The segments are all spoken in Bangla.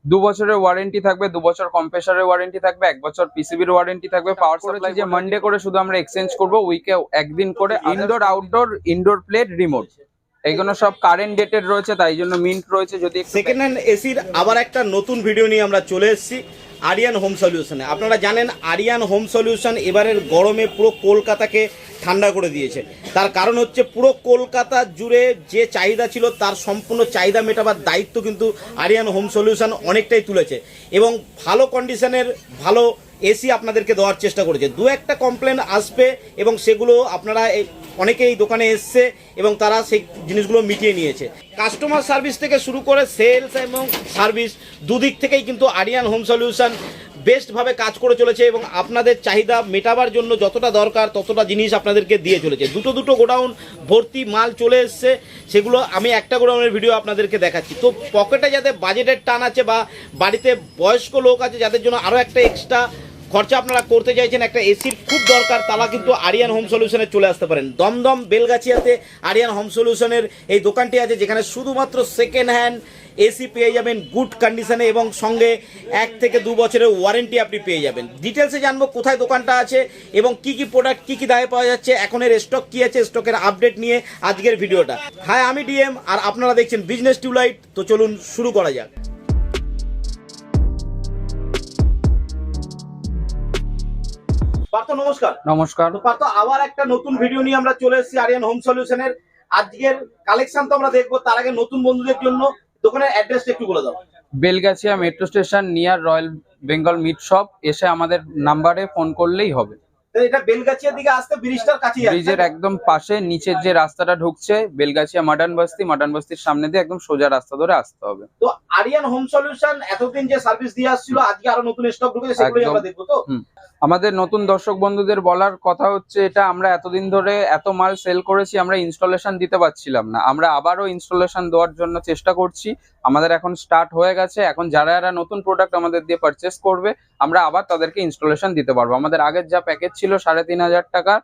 2 বছরের ওয়ারেন্টি থাকবে, 2 বছর কম্প্রেসারের ওয়ারেন্টি থাকবে, 1 বছর পিসিবির ওয়ারেন্টি থাকবে। পাওয়ার সাপ্লাই যে মানডে করে শুধু আমরা এক্সচেঞ্জ করব, উইকে একদিন করে। Indoor outdoor, indoor plate, remote, এইগুলো সব কারেন্ট ডেটেড রয়েছে, তাই জন্য মিন্ট রয়েছে। যদি সেকেন্ড হ্যান্ড এসির আবার একটা নতুন ভিডিও নিয়ে আমরা চলে এসেছি আরিয়ান হোম সলিউশনে। আপনারা জানেন আরিয়ান হোম সলিউশন এবারের গরমে পুরো কলকাতাকে ঠান্ডা করে দিয়েছে। তার কারণ হচ্ছে পুরো কলকাতা জুড়ে যে চাহিদা ছিল তার সম্পূর্ণ চাহিদা মেটাবার দায়িত্ব কিন্তু আরিয়ান হোম সলিউশন অনেকটাই তুলেছে এবং ভালো কন্ডিশনের ভালো এসি আপনাদেরকে দেওয়ার চেষ্টা করেছে। দু একটা কমপ্লেন আসবে এবং সেগুলো আপনারা অনেকে এই দোকানে এসছে এবং তারা সেই জিনিসগুলো মিটিয়ে নিয়েছে। কাস্টমার সার্ভিস থেকে শুরু করে সেলস এবং সার্ভিস দুদিক থেকেই কিন্তু আরিয়ান হোম সলিউশন বেস্টভাবে কাজ করে চলেছে এবং আপনাদের চাহিদা মেটাবার জন্য যতটা দরকার ততটা জিনিস আপনাদেরকে দিয়ে চলেছে। দুটো গোডাউন ভর্তি মাল চলে এসছে, সেগুলো আমি একটা গোডাউনের ভিডিও আপনাদেরকে দেখাচ্ছি। তো পকেটে যাদের বাজেটের টান আছে বা বাড়িতে বয়স্ক লোক আছে যাদের জন্য আরও একটা এক্সট্রা খরচা আপনারা করতে চাইছেন, একটা এসির খুব দরকার, তারা কিন্তু আরিয়ান হোম সলিউশনে চলে আসতে পারেন। দমদম বেলগাছিয়াতে আরিয়ান হোম সলিউশনের এই দোকানটি আছে, যেখানে শুধুমাত্র সেকেন্ড হ্যান্ড এসি পেয়ে যাবেন গুড কন্ডিশনে এবং সঙ্গে 1 থেকে 2 বছরের ওয়ারেন্টি আপনি পেয়ে যাবেন। ডিটেলসে জানবো কোথায় দোকানটা আছে এবং কি কি প্রোডাক্ট কি দামে পাওয়া যাচ্ছে, এখন এর স্টক কি আছে, স্টকের আপডেট নিয়ে আজকের ভিডিওটা। হাই, আমি ডিএম আর আপনারা দেখছেন বিজনেস টিউবলাইট। তো চলুন শুরু করা যাক। পার্থ নমস্কার। নমস্কার। পার্থ, আবার একটা নতুন ভিডিও নিয়ে আমরা চলে এসেছি আরিয়ান হোম সলিউশনের। আজকের কালেকশন তো আমরা দেখবো, তার আগে নতুন বন্ধুদের জন্য দোকানের অ্যাড্রেসটা একটু বলে দাও। Belgachia metro station near royal Bengal meat shop, এসে আমাদের নাম্বারে ফোন করলেই হবে। এটা বেলগাছিয়ার দিকে আসতে ব্রিজটার কাছেই আছে, ব্রিজের একদম পাশে নিচের যে রাস্তাটা ঢুকছে বেলগাছিয়া মডার্ন বস্তির সামনে দিয়ে একদম সোজা রাস্তা ধরে আসতে হবে। তো আরিয়ান হোম সলিউশন এতদিন যে সার্ভিস দিয়ে আসছিল, আজকে আরো নতুন স্টক ঢুকেছে, সেগুলোই আমরা দেখবো। তো আমাদের নতুন দর্শক বন্ধুদের বলার কথা হচ্ছে, এটা আমরা এতদিন ধরে এত মাল সেল করেছি, আমরা ইনস্টলেশন দিতে পারছিলাম না, আমরা আবারও ইনস্টলেশন দেওয়ার জন্য চেষ্টা করছি। আমাদের এখন স্টার্ট হয়ে গেছে। এখন যারা যারা নতুন প্রোডাক্ট আমাদের দিয়ে পারচেস করবে, আমরা আবার তাদেরকে ইনস্টলেশন দিতে পারবো। আমাদের আগের যা প্যাকেজ ছিল 3,500 টাকা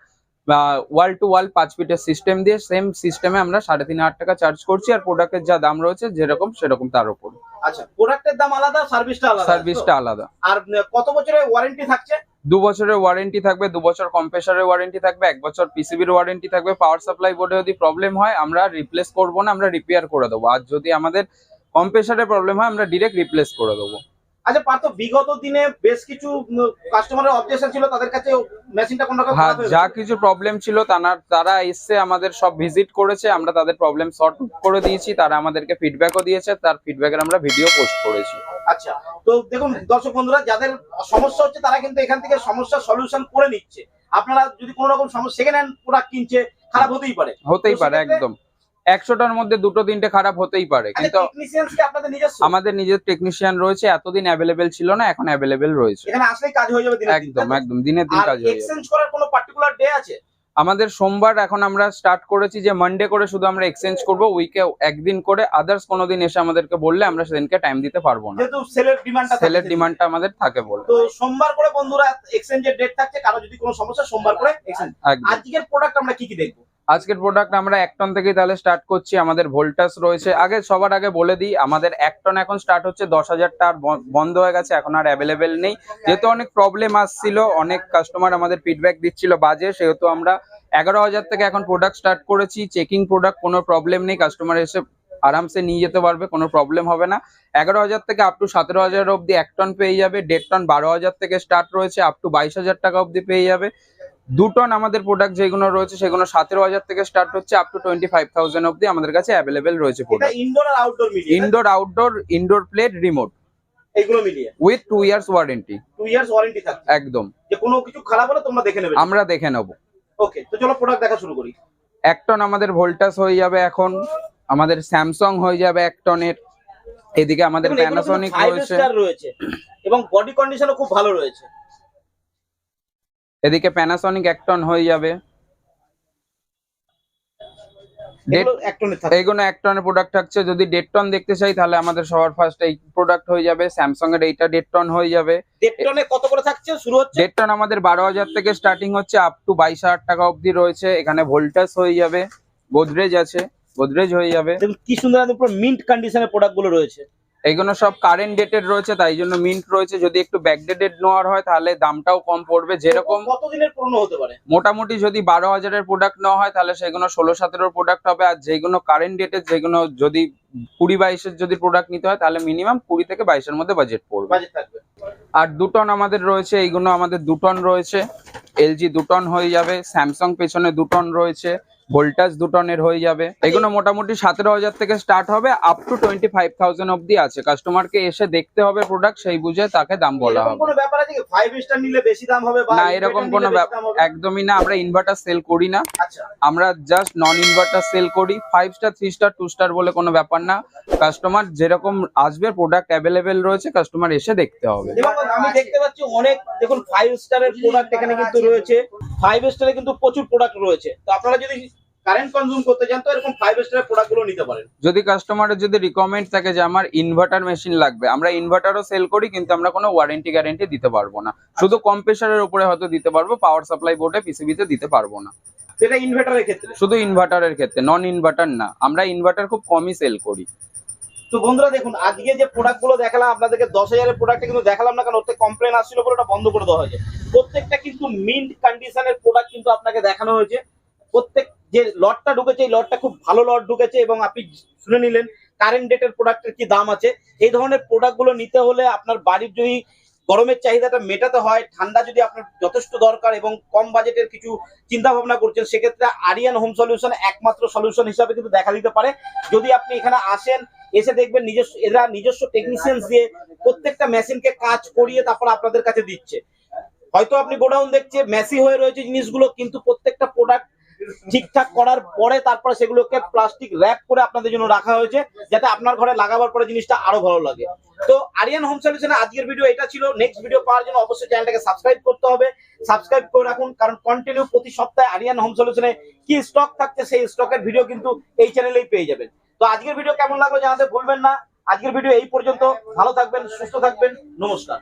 ওয়াল টু ওয়াল 5 ফিটের সিস্টেম দিয়ে, সেম সিস্টেমে আমরা 3,500 টাকা চার্জ করছি। আর প্রোডাক্টের যা দাম রয়েছে যেরকম সেরকম তার উপর। আচ্ছা, প্রোডাক্টের দাম আলাদা, সার্ভিসটা আলাদা। আর কত বছরের ওয়ারেন্টি থাকছে? 2 বছরের ওয়ারেন্টি থাকবে, 2 বছর কম্প্রেসারের ওয়ারেন্টি থাকবে, 1 বছর পিসিবির ওয়ারেন্টি থাকবে। পাওয়ার সাপ্লাই বোর্ডে যদি প্রবলেম হয় আমরা রিপ্লেস করবো না, আমরা রিপেয়ার করে দেবো। আর যদি আমাদের কম্প্রেসারের প্রবলেম হয় আমরা ডিরেক্ট রিপ্লেস করে দেবো। আচ্ছা পার্থ, বিগত দিনে বেশ কিছু কাস্টমারের অবজেকশন ছিল, তাদের কাছে মেশিনটা কোন রকম খারাপ হয়েছে? যা কিছু প্রবলেম ছিল তারা এসে আমাদের সব ভিজিট করেছে, আমরা তাদের প্রবলেম সলভ করে দিয়েছি। তারা আমাদেরকে ফিডব্যাকও দিয়েছে, তার ফিডব্যাকের আমরা ভিডিও পোস্ট করেছি। আচ্ছা, তো দেখুন দর্শক বন্ধুরা, যাদের সমস্যা হচ্ছে তারা কিন্তু এখান থেকে সমস্যার সলিউশন করে নিচ্ছে। আপনারা যদি কোনো রকম সমস্যা, সেকেন্ড হ্যান্ড প্রোডাক্ট কিনছে, খারাপ হতেই পারে একদম। 100টার মধ্যে 2-3টে খারাপ হতেই পারে, কিন্তু আমাদের নিজের টেকনিশিয়ান রয়েছে। এতদিন অ্যাভেলেবেল ছিল না, এখন অ্যাভেলেবেল রয়েছে। এখানে আসলেই কাজ হয়ে যাবে একদম দিনের দিন কাজ হয়ে যাবে। এক্সচেঞ্জ করার কোনো পার্টিকুলার ডে আছে? আমাদের সোমবার এখন আমরা স্টার্ট করেছি যে মানডে করে শুধু আমরা এক্সচেঞ্জ করব, উইকে একদিন করে। আদার্স কোনোদিন এসে আমাদেরকে বললে আমরা সেদিনকে টাইম দিতে পারবো না, যেহেতু সেলের ডিমান্ডটা আমাদের থাকে বলে। তো সোমবার করে বন্ধুরা এক্সচেঞ্জের ডেট থাকছে, কারো যদি কোনো সমস্যা সোমবার করে এক্সচেঞ্জ। আজকের প্রোডাক্ট আমরা কি দেখবো? আজকের প্রোডাক্ট আমরা 1 টন থেকেই তাহলে স্টার্ট করছি। আমাদের ভোল্টাস রয়েছে। সবার আগে বলে দিই, আমাদের 1 টন এখন স্টার্ট হচ্ছে 10,000 টা, বন্ধ হয়ে গেছে, এখন আর অ্যাভেলেবেল নেই। যেহেতু অনেক প্রবলেম আসছিল, অনেক কাস্টমার আমাদের ফিডব্যাক দিচ্ছিল বাজে, সেহেতু আমরা 11,000 থেকে এখন প্রোডাক্ট স্টার্ট করেছি। চেকিং প্রোডাক্ট, কোনো প্রবলেম নেই, কাস্টমার এসে আরামসে নিয়ে যেতে পারবে, কোনো প্রবলেম হবে না। 11,000 থেকে আপ টু 17,000 অব্দি 1 টন পেয়ে যাবে। 1.5 টন 12,000 থেকে স্টার্ট রয়েছে, আপ টু 22,000 টাকা অব্দি পেয়ে যাবে। 2 টন আমাদের প্রোডাক্ট যেগুলো রয়েছে সেগুলো 17,000 থেকে স্টার্ট হচ্ছে, আপ টু 25,000 অব্দি আমাদের কাছে অ্যাভেলেবেল রয়েছে প্রোডাক্ট। ইনডোর আর আউটডোর মিলিয়ে? Indoor outdoor, indoor plate, remote, এগুলো মিলিয়ে with 2 years warranty. 2 years warranty থাকে একদম। যে কোনো কিছু খারাপ হলে তোমরা দেখে নেবে? আমরা দেখে নেব। ওকে, তো চলো প্রোডাক্ট দেখা শুরু করি। 1 টন আমাদের ভোল্টাস হয়ে যাবে, এখন আমাদের স্যামসাং হয়ে যাবে 1 টনের। এদিকে আমাদের প্যানাসোনিক রয়েছে এবং বডি কন্ডিশনও খুব ভালো রয়েছে। এদিকে প্যানাসোনিক 1 টন হয়ে যাবে। এইগুলো 1 টনের প্রোডাক্ট থাকছে। যদি 1.5 টন দেখতে চাই তাহলে আমাদের সবার ফার্স্ট এই প্রোডাক্ট হয়ে যাবে। স্যামসাং এর এইটা 1.5 টন হয়ে যাবে। 1.5 টনে কত করে থাকছে শুরু হচ্ছে? 1.5 টন আমাদের 12,000 থেকে স্টার্টিং হচ্ছে, আপ টু 22,000 টাকা অবধি রয়েছে। এখানে ভোল্টাস হয়ে যাবে, গোদরেজ আছে, গোদরেজ হয়ে যাবে। দেখুন কি সুন্দর, পুরো মিন্ট কন্ডিশনের প্রোডাক্ট গুলো রয়েছে। এইগুলো সব কারেন্ট ডেটেড রয়েছে, তাই জন্য মিন্ট রয়েছে। যদি একটু ব্যাকডেটেড নেওয়ার হয় তাহলে দামটাও কম পড়বে। যেরকম কতদিনের পুরনো হতে পারে? মোটামুটি যদি 12,000-এর প্রোডাক্ট নেওয়া হয় তাহলে সেগুলো 16-17-এর প্রোডাক্ট হবে। আর যেগুলো কারেন্ট ডেটেড, যেগুলো যদি 20-22-এর যদি প্রোডাক্ট নিতে হয় তাহলে মিনিমাম 20 থেকে 22-এর মধ্যে বাজেট পড়বে। বাজেট থাকবে। আর 2 টন আমাদের রয়েছে, এইগুলো আমাদের 2 টন রয়েছে। এলজি 2 টন হয়ে যাবে, স্যামসাং পেছনে 2 টন রয়েছে, ভোল্টাস 2 টনের হয়ে যাবে। এগুলো মোটামুটি 17,000 থেকে স্টার্ট হবে, আপ টু 25,000 অব্দি আছে। কাস্টমারকে এসে দেখতে হবে প্রোডাক্ট, সেই বুঝে তাকে দাম বলা হবে। কোনো ব্যাপার আছে কি 5 স্টার নিলে বেশি দাম হবে বা না, এরকম কোনো একদমই না। আমরা ইনভার্টার সেল করি না, আচ্ছা আমরা জাস্ট নন ইনভার্টার সেল করি। 5 স্টার 3 স্টার 2 স্টার বলে কোনো ব্যাপার না। কাস্টমার যেরকম আসবে, প্রোডাক্ট অ্যাভেলেবেল রয়েছে, কাস্টমার এসে দেখতে হবে। এবং আমি দেখতে পাচ্ছি অনেক, দেখুন 5 স্টারের প্রোডাক্ট এখানে কিন্তু রয়েছে। 5 স্টারে কিন্তু প্রচুর প্রোডাক্ট রয়েছে। তো আপনারা যদি কারেন্ট কনজিউম করতে চান তো এরকম 5 স্টারের প্রোডাক্টগুলো নিতে পারেন। যদি কাস্টমারের যদি রিকমেন্ড থাকে যে আমার ইনভার্টার মেশিন লাগবে, আমরা ইনভার্টারও সেল করি, কিন্তু আমরা কোনো ওয়ারেন্টি গ্যারেন্টি দিতে পারবো না। শুধু কম্প্রেসারের উপরে হয়তো দিতে পারবো, পাওয়ার সাপ্লাই বোর্ডে পিসিবিতে দিতে পারবো না। সেটা ইনভার্টারের ক্ষেত্রে, শুধু ইনভার্টারের ক্ষেত্রে, নন ইনভার্টার না। আমরা ইনভার্টার খুব কমই সেল করি। তো বন্ধুরা দেখুন, আজকে যে প্রোডাক্টগুলো দেখালাম আপনাদেরকে, 10,000-এর প্রোডাক্টটা কিন্তু দেখালাম না, কারণ ওতে কমপ্লেন আসছিল বলে ওটা বন্ধ করে দেওয়া হয়েছে। প্রত্যেকটা কিন্তু মিন্ট কন্ডিশনের প্রোডাক্ট কিন্তু আপনাকে দেখানো হয়েছে। প্রত্যেক যে লটটা ঢুকেছে, এই লটটা খুব ভালো লট ঢুকেছে, এবং আপনি শুনে নিলেন কারেন্ট ডেটের প্রোডাক্টের কি দাম আছে। এই ধরনের প্রোডাক্টগুলো নিতে হলে আপনার বাড়ির যদি গরমের চাহিদাটা মেটাতে হয়, ঠান্ডা যদি আপনার যথেষ্ট দরকার এবং কম বাজেটের কিছু চিন্তা ভাবনা করছেন, সেক্ষেত্রে আরিয়ান হোম সলিউশন একমাত্র সলিউশন হিসাবে কিন্তু দেখা দিতে পারে। যদি আপনি এখানে আসেন, এসে দেখবেন এরা নিজস্ব টেকনিশিয়ান দিয়ে প্রত্যেকটা মেশিনকে কাজ করিয়ে তারপর আপনাদের কাছে দিচ্ছে। হয়তো আপনি গোডাউন দেখছে মেসি হয়ে রয়েছে জিনিসগুলো, কিন্তু প্রত্যেকটা প্রোডাক্ট ঠিকঠাক করার পরে তারপরে সেগুলোকে প্লাস্টিক র্যাপ করে আপনাদের জন্য রাখা হয়েছে, যাতে আপনার ঘরে লাগাবার পরে জিনিসটা আরো ভালো লাগে। তো আরিয়ান হোম সলিউশনের আজকের ভিডিও এটা ছিল। নেক্সট ভিডিও পাওয়ার জন্য অবশ্যই চ্যানেলটাকে সাবস্ক্রাইব করতে হবে। সাবস্ক্রাইব করে রাখুন, কারণ কন্টিনিউ প্রতি সপ্তাহে আরিয়ান হোম সলিউশনে কি স্টক থাকছে সেই স্টকের ভিডিও কিন্তু এই চ্যানেলেই পেয়ে যাবেন। তো আজকের ভিডিও কেমন লাগলো জানাতে ভুলবেন না। আজকের ভিডিও এই পর্যন্ত। ভালো থাকবেন, সুস্থ থাকবেন, নমস্কার।